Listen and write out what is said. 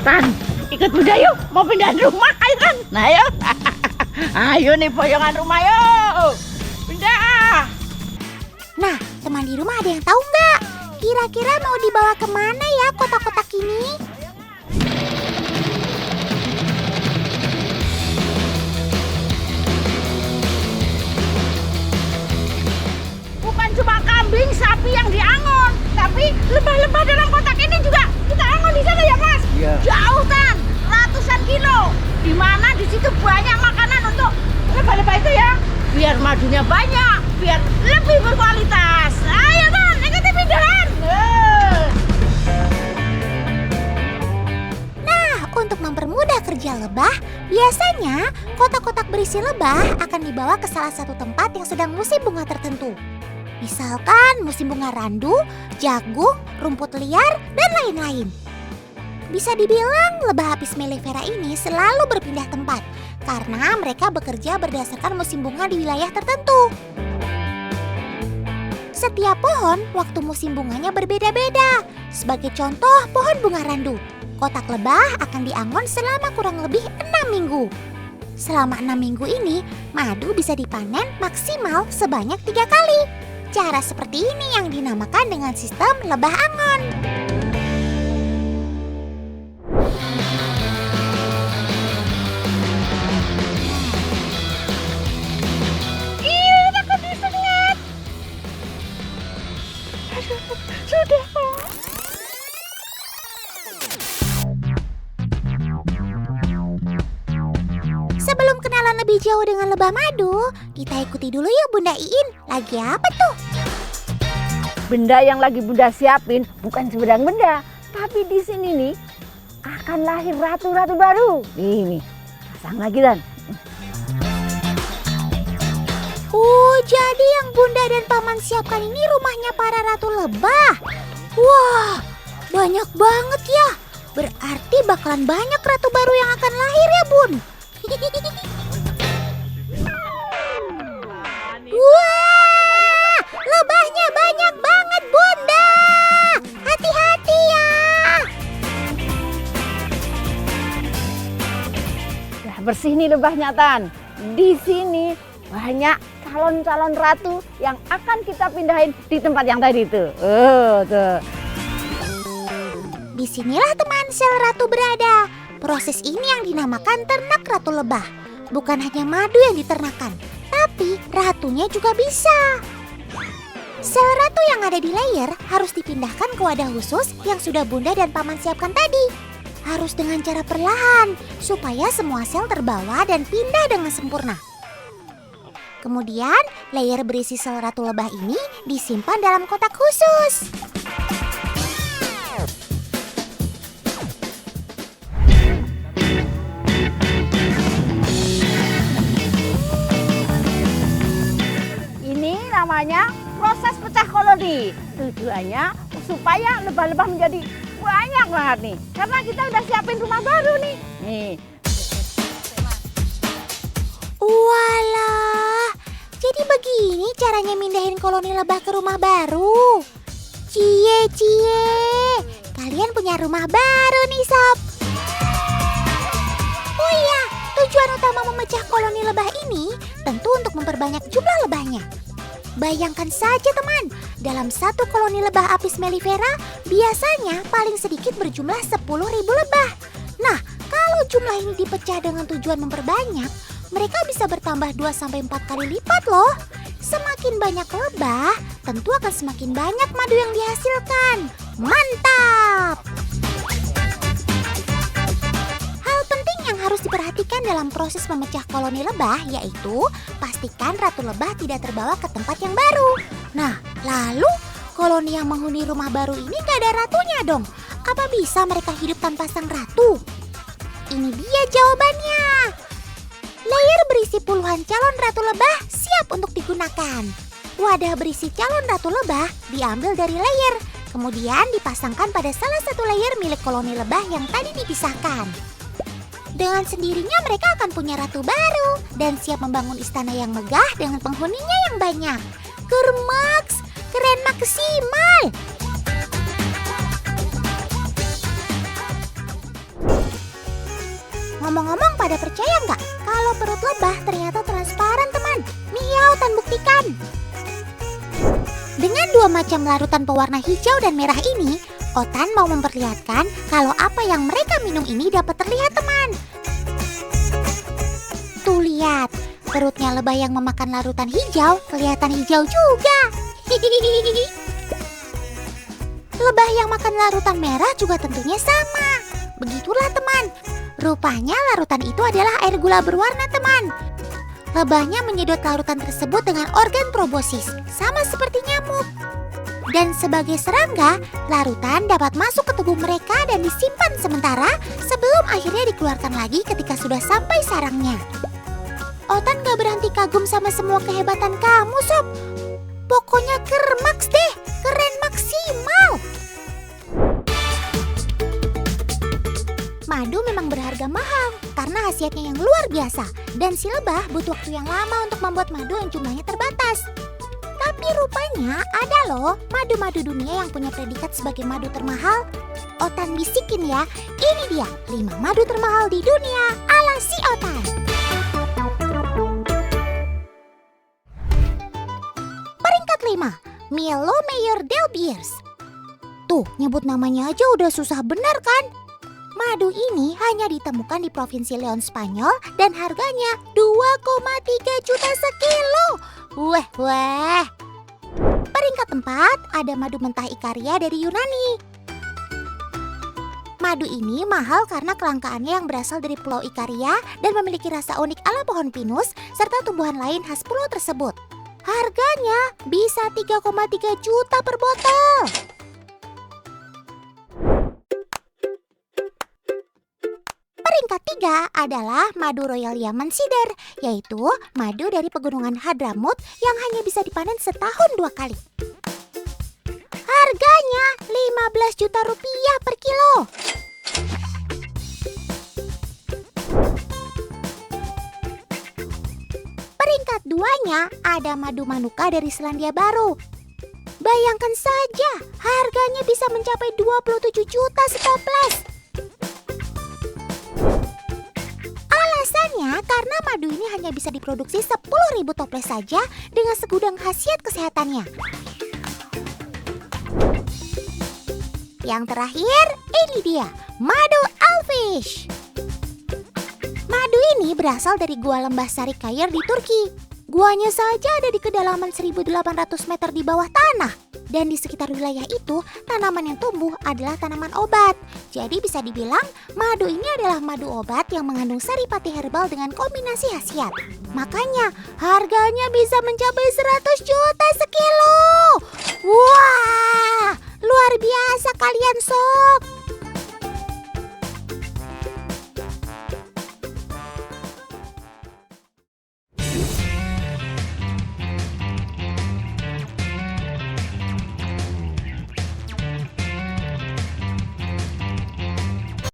Tan, ikut Bunda yuk, mau pindah rumah, ayo Tan. Nah ayo, ayo nih boyongan rumah yuk, pindah. Nah, teman di rumah ada yang tahu nggak? Kira-kira mau dibawa kemana ya kotak-kotak ini? Bukan cuma kambing, sapi yang diangon, tapi lebah-lebah dalam kotak ini juga kita angon di sana ya Mas? Iya. Jauh Tan, ratusan kilo. Di mana di situ banyak makanan untuk lebah-lebah itu ya. Biar madunya banyak, biar lebih berkualitas. Ayo Tan, ikuti pindahan. Nah, untuk mempermudah kerja lebah, biasanya kotak-kotak berisi lebah akan dibawa ke salah satu tempat yang sedang musim bunga tertentu. Misalkan musim bunga randu, jagung, rumput liar, dan lain-lain. Bisa dibilang lebah apis mellifera ini selalu berpindah tempat karena mereka bekerja berdasarkan musim bunga di wilayah tertentu. Setiap pohon waktu musim bunganya berbeda-beda. Sebagai contoh, pohon bunga randu. Kotak lebah akan diangon selama kurang lebih 6 minggu. Selama 6 minggu ini, madu bisa dipanen maksimal sebanyak 3 kali. Cara seperti ini yang dinamakan dengan sistem lebah angon. Sudah. Sebelum kenalan lebih jauh dengan lebah madu, kita ikuti dulu yuk Bunda Iin. Lagi apa tuh? Benda yang lagi Bunda siapin bukan sembarang benda, tapi di sini nih akan lahir ratu-ratu baru. Ini, pasang lagi Dan. Oh, jadi yang Bunda dan Paman siapkan ini rumahnya para ratu lebah. Wah, banyak banget ya. Berarti bakalan banyak ratu baru yang akan lahir ya, Bun. Wah, lebahnya banyak banget, Bunda. Hati-hati ya. Udah bersih nih lebahnya Tan. Di sini banyak calon-calon ratu yang akan kita pindahin di tempat yang tadi itu. Tuh. Disinilah teman sel ratu berada. Proses ini yang dinamakan ternak ratu lebah. Bukan hanya madu yang diternakan, tapi ratunya juga bisa. Sel ratu yang ada di layer harus dipindahkan ke wadah khusus yang sudah Bunda dan Paman siapkan tadi. Harus dengan cara perlahan, supaya semua sel terbawa dan pindah dengan sempurna. Kemudian, layer berisi sel ratu lebah ini disimpan dalam kotak khusus. Ini namanya proses pecah koloni. Tujuannya supaya lebah-lebah menjadi banyak banget nih. Karena kita udah siapin rumah baru nih. Nih. Walah, jadi begini caranya mindahin koloni lebah ke rumah baru. Cie, kalian punya rumah baru nih sob. Oh iya, tujuan utama memecah koloni lebah ini tentu untuk memperbanyak jumlah lebahnya. Bayangkan saja teman, dalam satu koloni lebah apis mellifera biasanya paling sedikit berjumlah 10.000 lebah. Nah, kalau jumlah ini dipecah dengan tujuan memperbanyak, mereka bisa bertambah 2-4 kali lipat loh. Semakin banyak lebah, tentu akan semakin banyak madu yang dihasilkan. Mantap! Hal penting yang harus diperhatikan dalam proses memecah koloni lebah yaitu pastikan ratu lebah tidak terbawa ke tempat yang baru. Nah, lalu koloni yang menghuni rumah baru ini gak ada ratunya dong. Apa bisa mereka hidup tanpa sang ratu? Ini dia jawabannya. Layer berisi puluhan calon ratu lebah siap untuk digunakan. Wadah berisi calon ratu lebah diambil dari layer, kemudian dipasangkan pada salah satu layer milik koloni lebah yang tadi dipisahkan. Dengan sendirinya mereka akan punya ratu baru dan siap membangun istana yang megah dengan penghuninya yang banyak. Germaks, keren maksimal. Ngomong-ngomong, pada percaya nggak kalau perut lebah ternyata transparan, teman? Nih ya, Otan buktikan. Dengan 2 macam larutan pewarna hijau dan merah ini, Otan mau memperlihatkan kalau apa yang mereka minum ini dapat terlihat, teman. Tuh lihat, perutnya lebah yang memakan larutan hijau kelihatan hijau juga. Lebah yang makan larutan merah juga tentunya sama. Begitulah, teman. Rupanya larutan itu adalah air gula berwarna, teman. Lebahnya menyedot larutan tersebut dengan organ proboscis, sama seperti nyamuk. Dan sebagai serangga, larutan dapat masuk ke tubuh mereka dan disimpan sementara sebelum akhirnya dikeluarkan lagi ketika sudah sampai sarangnya. Otan gak berhenti kagum sama semua kehebatan kamu, Sob. Pokoknya kermaks deh, keren maksimal. Madu memang berharga mahal karena khasiatnya yang luar biasa. Dan si lebah butuh waktu yang lama untuk membuat madu yang jumlahnya terbatas. Tapi rupanya ada loh madu-madu dunia yang punya predikat sebagai madu termahal. Otan bisikin ya, ini dia 5 madu termahal di dunia ala si Otan. Peringkat 5, Milo Mayor del Beers. Tuh, nyebut namanya aja udah susah benar kan? Madu ini hanya ditemukan di Provinsi Leon, Spanyol dan harganya 2,3 juta sekilo. Weh. Peringkat 4 ada madu mentah Ikaria dari Yunani. Madu ini mahal karena kelangkaannya yang berasal dari Pulau Ikaria dan memiliki rasa unik ala pohon pinus serta tumbuhan lain khas pulau tersebut. Harganya bisa 3,3 juta per botol. Peringkat 3 adalah madu Royal Yaman Cider, yaitu madu dari pegunungan Hadramut yang hanya bisa dipanen setahun 2 kali. Harganya 15 juta rupiah per kilo. Peringkat 2-nya ada madu Manuka dari Selandia Baru. Bayangkan saja, harganya bisa mencapai 27 juta setoples. Alasannya karena madu ini hanya bisa diproduksi 10.000 toples saja dengan segudang khasiat kesehatannya. Yang terakhir, ini dia, madu Elfish. Madu ini berasal dari Gua Lembah Sarikaya di Turki. Guanya saja ada di kedalaman 1.800 meter di bawah tanah. Dan di sekitar wilayah itu, tanaman yang tumbuh adalah tanaman obat. Jadi bisa dibilang, madu ini adalah madu obat yang mengandung saripati herbal dengan kombinasi khasiat. Makanya, harganya bisa mencapai 100 juta sekilo. Wah, luar biasa kalian, Sob.